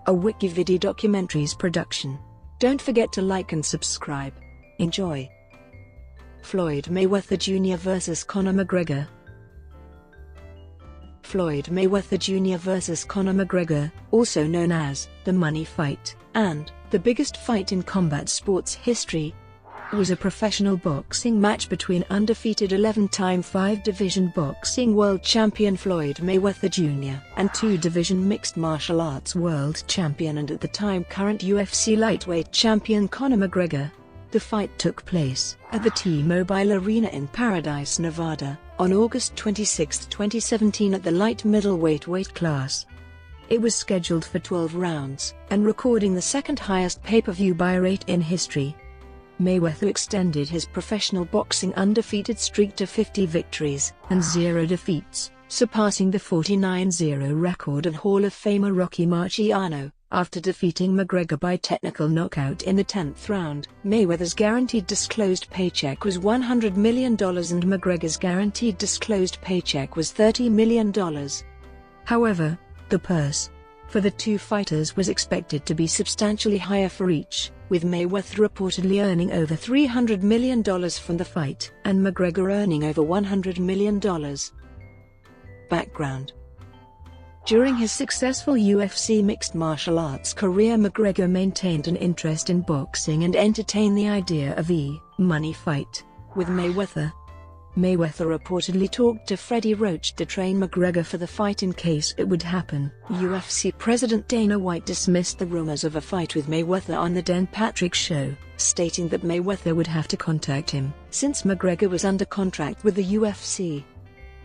a WikiVidi documentaries production. Don't forget to like and subscribe. Enjoy. Floyd Mayweather Jr. vs. Conor McGregor. Floyd Mayweather Jr. vs. Conor McGregor, also known as the Money Fight, and the biggest fight in combat sports history, was a professional boxing match between undefeated 11-time 5-division boxing world champion Floyd Mayweather Jr. and 2-division mixed martial arts world champion and at the time current UFC lightweight champion Conor McGregor. The fight took place at the T-Mobile Arena in Paradise, Nevada, on August 26, 2017 at the light-middleweight weight class. It was scheduled for 12 rounds, and recording the second highest pay-per-view buy rate in history. Mayweather extended his professional boxing undefeated streak to 50 victories and 0 defeats, surpassing the 49-0 record of Hall of Famer Rocky Marciano, after defeating McGregor by technical knockout in the 10th round. Mayweather's guaranteed disclosed paycheck was $100 million and McGregor's guaranteed disclosed paycheck was $30 million. However, the purse for the two fighters was expected to be substantially higher for each, with Mayweather reportedly earning over $300 million from the fight, and McGregor earning over $100 million. Background. During his successful UFC mixed martial arts career, McGregor maintained an interest in boxing and entertained the idea of a money fight with Mayweather. Mayweather reportedly talked to Freddie Roach to train McGregor for the fight in case it would happen. UFC President Dana White dismissed the rumors of a fight with Mayweather on the Dan Patrick Show, stating that Mayweather would have to contact him, since McGregor was under contract with the UFC.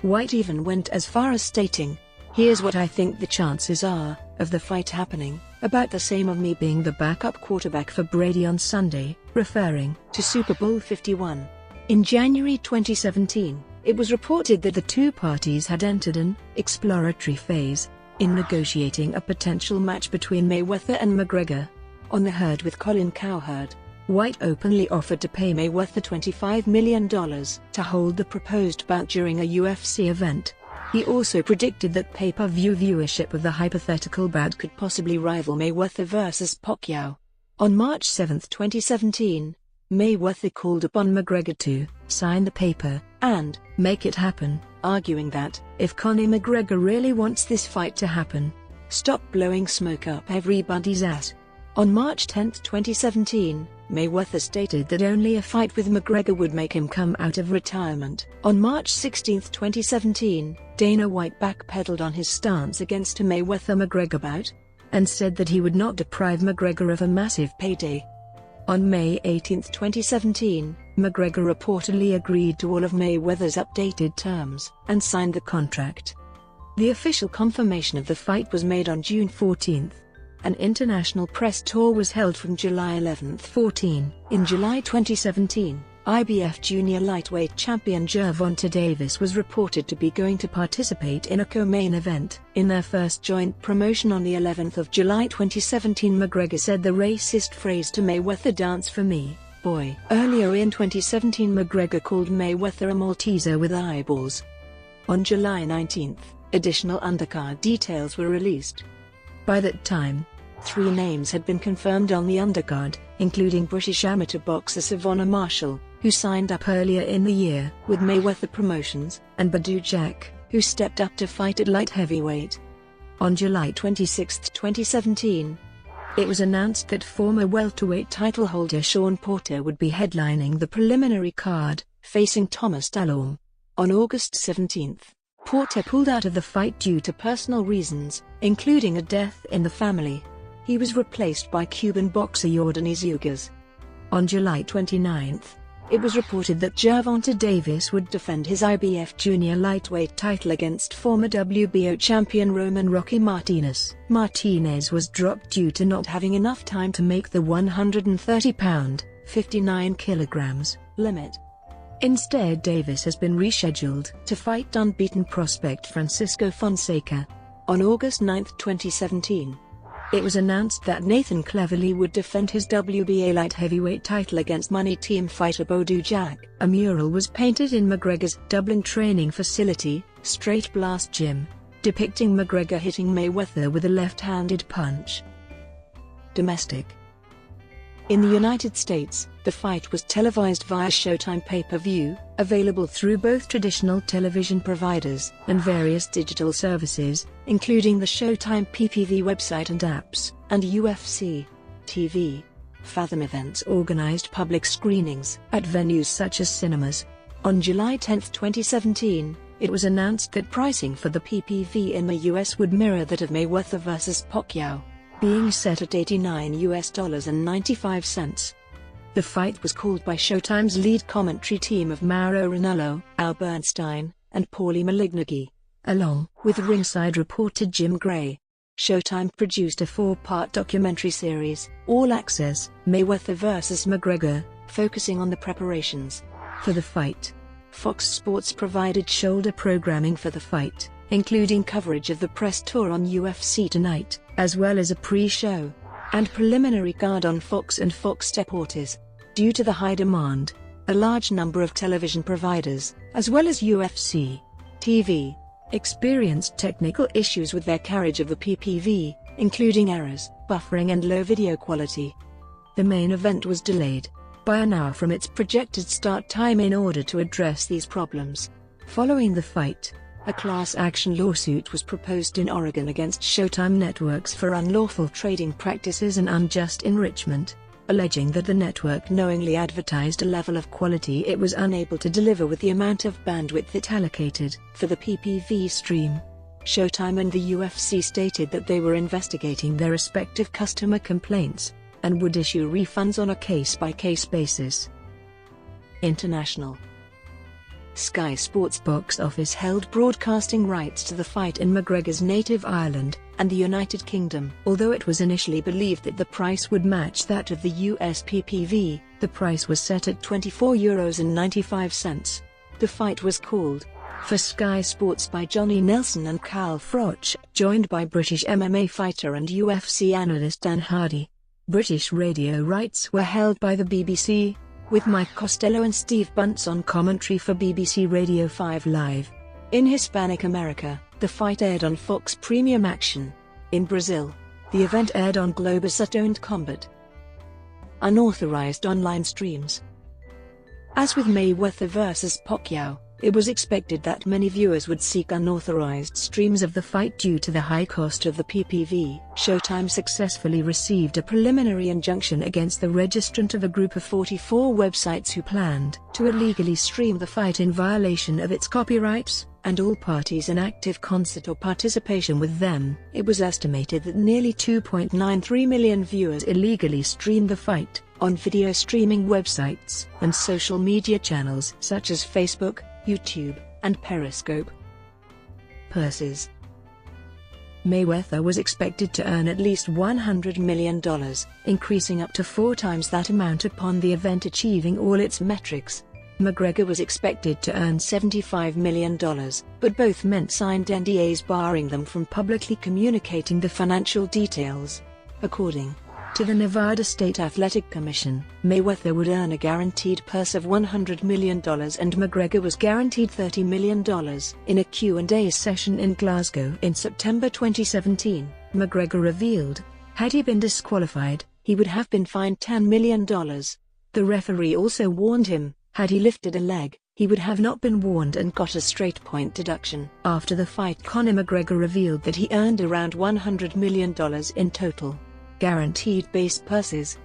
White even went as far as stating, "Here's what I think the chances are of the fight happening, about the same of me being the backup quarterback for Brady on Sunday," referring to Super Bowl 51. In January 2017, it was reported that the two parties had entered an exploratory phase in negotiating a potential match between Mayweather and McGregor. On The Herd with Colin Cowherd, White openly offered to pay Mayweather $25 million to hold the proposed bout during a UFC event. He also predicted that pay-per-view viewership of the hypothetical bout could possibly rival Mayweather vs. Pacquiao. On March 7, 2017, Mayweather called upon McGregor to sign the paper and make it happen, arguing that, if Conor McGregor really wants this fight to happen, stop blowing smoke up everybody's ass. On March 10, 2017, Mayweather stated that only a fight with McGregor would make him come out of retirement. On March 16, 2017, Dana White backpedaled on his stance against a Mayweather-McGregor bout, and said that he would not deprive McGregor of a massive payday. On May 18, 2017, McGregor reportedly agreed to all of Mayweather's updated terms and signed the contract. The official confirmation of the fight was made on June 14. An international press tour was held from July 11–14. In July 2017, IBF junior lightweight champion Gervonta Davis was reported to be going to participate in a co-main event. In their first joint promotion on the 11th of July 2017, McGregor said the racist phrase to Mayweather, "Dance for me, boy." Earlier in 2017, McGregor called Mayweather a Malteser with eyeballs. On July 19, additional undercard details were released. By that time, 3 names had been confirmed on the undercard, including British amateur boxer Savannah Marshall, who signed up earlier in the year with Mayweather Promotions, and Badou Jack, who stepped up to fight at light heavyweight. On July 26, 2017, it was announced that former welterweight title holder Sean Porter would be headlining the preliminary card, facing Thomas Dallorme. On August 17, Porter pulled out of the fight due to personal reasons, including a death in the family. He was replaced by Cuban boxer Yordenis Ugas. On July 29, it was reported that Gervonta Davis would defend his IBF junior lightweight title against former WBO champion Roman Rocky Martinez. Martinez was dropped due to not having enough time to make the 130-pound, 59 kilograms, limit. Instead, Davis has been rescheduled to fight unbeaten prospect Francisco Fonseca. On August 9, 2017, it was announced that Nathan Cleverly would defend his WBA light heavyweight title against Money Team fighter Badou Jack. A mural was painted in McGregor's Dublin training facility, Straight Blast Gym, depicting McGregor hitting Mayweather with a left-handed punch. Domestic. In the United States, the fight was televised via Showtime pay-per-view, available through both traditional television providers and various digital services, including the Showtime PPV website and apps, and UFC TV. Fathom Events organized public screenings at venues such as cinemas. On July 10, 2017, it was announced that pricing for the PPV in the US would mirror that of Mayweather vs. Pacquiao, being set at $89.95. The fight was called by Showtime's lead commentary team of Mauro Ranallo, Al Bernstein, and Paulie Malignaggi, along with ringside reporter Jim Gray. Showtime produced a 4-part documentary series, All Access, Mayweather vs. McGregor, focusing on the preparations for the fight. Fox Sports provided shoulder programming for the fight, including coverage of the press tour on UFC Tonight, as well as a pre-show and preliminary card on Fox and Fox Deportes. Due to the high demand, a large number of television providers, as well as UFC TV, experienced technical issues with their carriage of the PPV, including errors, buffering and low video quality. The main event was delayed by an hour from its projected start time in order to address these problems. Following the fight, a class action lawsuit was proposed in Oregon against Showtime Networks for unlawful trading practices and unjust enrichment, alleging that the network knowingly advertised a level of quality it was unable to deliver with the amount of bandwidth it allocated for the PPV stream. Showtime and the UFC stated that they were investigating their respective customer complaints and would issue refunds on a case-by-case basis. International. Sky Sports box office held broadcasting rights to the fight in McGregor's native Ireland and the United Kingdom. Although it was initially believed that the price would match that of the US PPV, the price was set at €24.95. The fight was called for Sky Sports by Johnny Nelson and Cal Froch, joined by British MMA fighter and UFC analyst Dan Hardy. British radio rights were held by the BBC, with Mike Costello and Steve Bunce on commentary for BBC Radio 5 Live. In Hispanic America, the fight aired on Fox Premium Action. In Brazil, the event aired on Globosat-owned Combat. Unauthorized online streams. As with Mayweather vs. Pacquiao, it was expected that many viewers would seek unauthorized streams of the fight due to the high cost of the PPV. Showtime successfully received a preliminary injunction against the registrant of a group of 44 websites who planned to illegally stream the fight in violation of its copyrights, and all parties in active concert or participation with them. It was estimated that nearly 2.93 million viewers illegally streamed the fight on video streaming websites and social media channels such as Facebook, YouTube, and Periscope. Purses. Mayweather was expected to earn at least $100 million, increasing up to 4 times that amount upon the event achieving all its metrics. McGregor was expected to earn $75 million, but both men signed NDAs barring them from publicly communicating the financial details. According to the Nevada State Athletic Commission, Mayweather would earn a guaranteed purse of $100 million and McGregor was guaranteed $30 million. In a Q&A session in Glasgow in September 2017, McGregor revealed, had he been disqualified, he would have been fined $10 million. The referee also warned him, had he lifted a leg, he would have not been warned and got a straight point deduction. After the fight, Conor McGregor revealed that he earned around $100 million in total guaranteed base purses.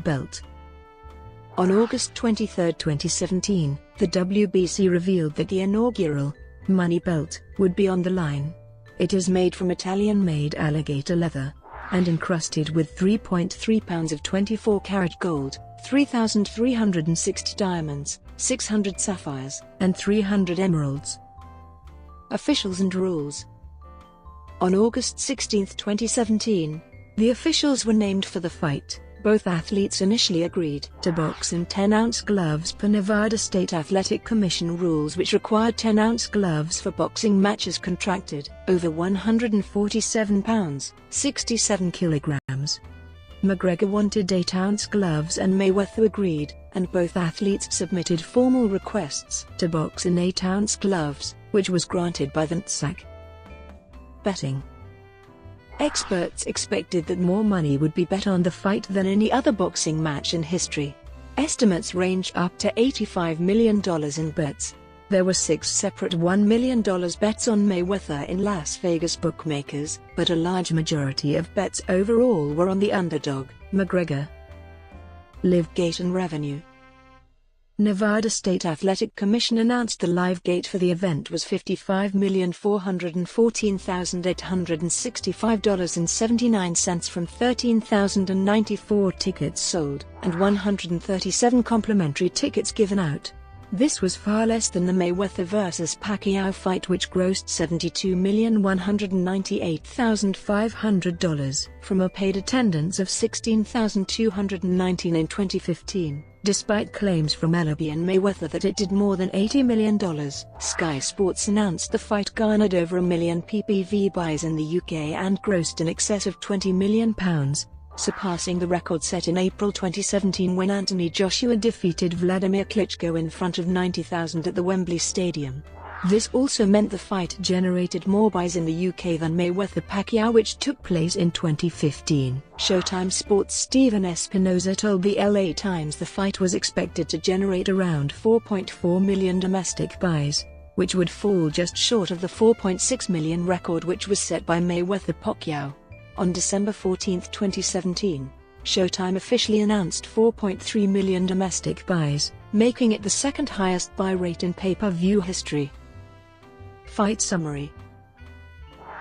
Belt. On August 23, 2017, the WBC revealed that the inaugural Money Belt would be on the line. It is made from Italian-made alligator leather and encrusted with 3.3 pounds of 24-karat gold, 3,360 diamonds, 600 sapphires, and 300 emeralds. Officials and rules. On August 16, 2017, the officials were named for the fight. Both athletes initially agreed to box in 10-ounce gloves per Nevada State Athletic Commission rules, which required 10-ounce gloves for boxing matches contracted over 147 pounds, 67 kilograms. McGregor wanted 8-ounce gloves and Mayweather agreed, and both athletes submitted formal requests to box in 8-ounce gloves, which was granted by the NTSAC. Betting. Experts expected that more money would be bet on the fight than any other boxing match in history. Estimates range up to $85 million in bets. There were 6 separate $1 million bets on Mayweather in Las Vegas bookmakers, but a large majority of bets overall were on the underdog, McGregor. Live gate and revenue. Nevada State Athletic Commission announced the live gate for the event was $55,414,865.79 from 13,094 tickets sold, and 137 complimentary tickets given out. This was far less than the Mayweather vs. Pacquiao fight, which grossed $72,198,500 from a paid attendance of 16,219 in 2015. Despite claims from Ellaby and Mayweather that it did more than $80 million, Sky Sports announced the fight garnered over 1 million PPV buys in the UK and grossed in excess of £20 million, surpassing the record set in April 2017 when Anthony Joshua defeated Vladimir Klitschko in front of 90,000 at the Wembley Stadium. This also meant the fight generated more buys in the UK than Mayweather-Pacquiao, which took place in 2015. Showtime Sports' Steven Espinoza told the LA Times the fight was expected to generate around 4.4 million domestic buys, which would fall just short of the 4.6 million record which was set by Mayweather-Pacquiao. On December 14, 2017, Showtime officially announced 4.3 million domestic buys, making it the second highest buy rate in pay-per-view history. Fight summary.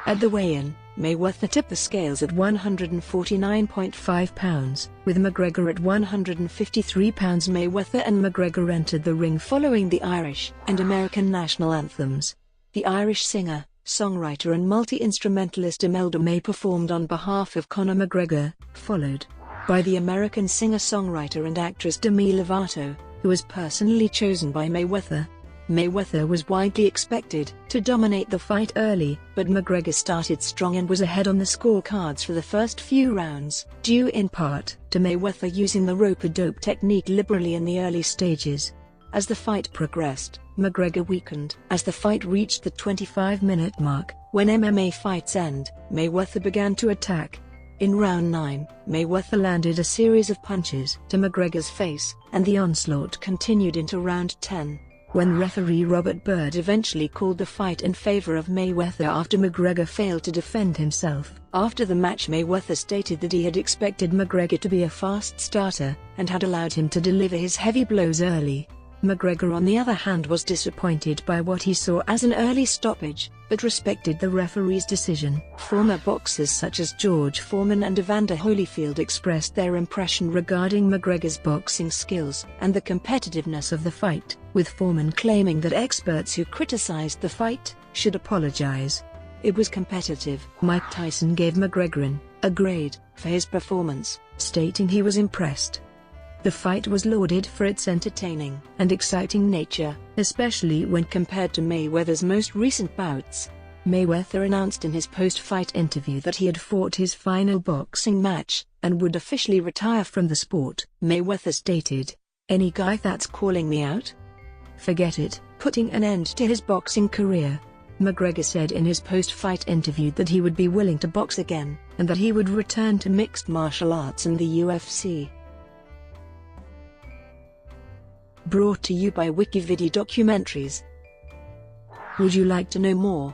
At the weigh-in, Mayweather tipped the scales at 149.5 pounds, with McGregor at 153 pounds. Mayweather and McGregor entered the ring following the Irish and American national anthems. The Irish singer, songwriter and multi-instrumentalist Imelda May performed on behalf of Conor McGregor, followed by the American singer-songwriter and actress Demi Lovato, who was personally chosen by Mayweather. Mayweather was widely expected to dominate the fight early, but McGregor started strong and was ahead on the scorecards for the first few rounds, due in part to Mayweather using the rope-a-dope technique liberally in the early stages. As the fight progressed, McGregor weakened. As the fight reached the 25-minute mark, when MMA fights end, Mayweather began to attack. In round 9, Mayweather landed a series of punches to McGregor's face, and the onslaught continued into round 10. When referee Robert Byrd eventually called the fight in favor of Mayweather after McGregor failed to defend himself. After the match, Mayweather stated that he had expected McGregor to be a fast starter, and had allowed him to deliver his heavy blows early. McGregor, on the other hand, was disappointed by what he saw as an early stoppage, but respected the referee's decision. Former boxers such as George Foreman and Evander Holyfield expressed their impression regarding McGregor's boxing skills and the competitiveness of the fight, with Foreman claiming that experts who criticized the fight should apologize. It was competitive. Mike Tyson gave McGregor a grade for his performance, stating he was impressed. The fight was lauded for its entertaining and exciting nature, especially when compared to Mayweather's most recent bouts. Mayweather announced in his post-fight interview that he had fought his final boxing match, and would officially retire from the sport. Mayweather stated, "Any guy that's calling me out? Forget it," putting an end to his boxing career. McGregor said in his post-fight interview that he would be willing to box again, and that he would return to mixed martial arts and the UFC. Brought to you by WikiVidi Documentaries. Would you like to know more?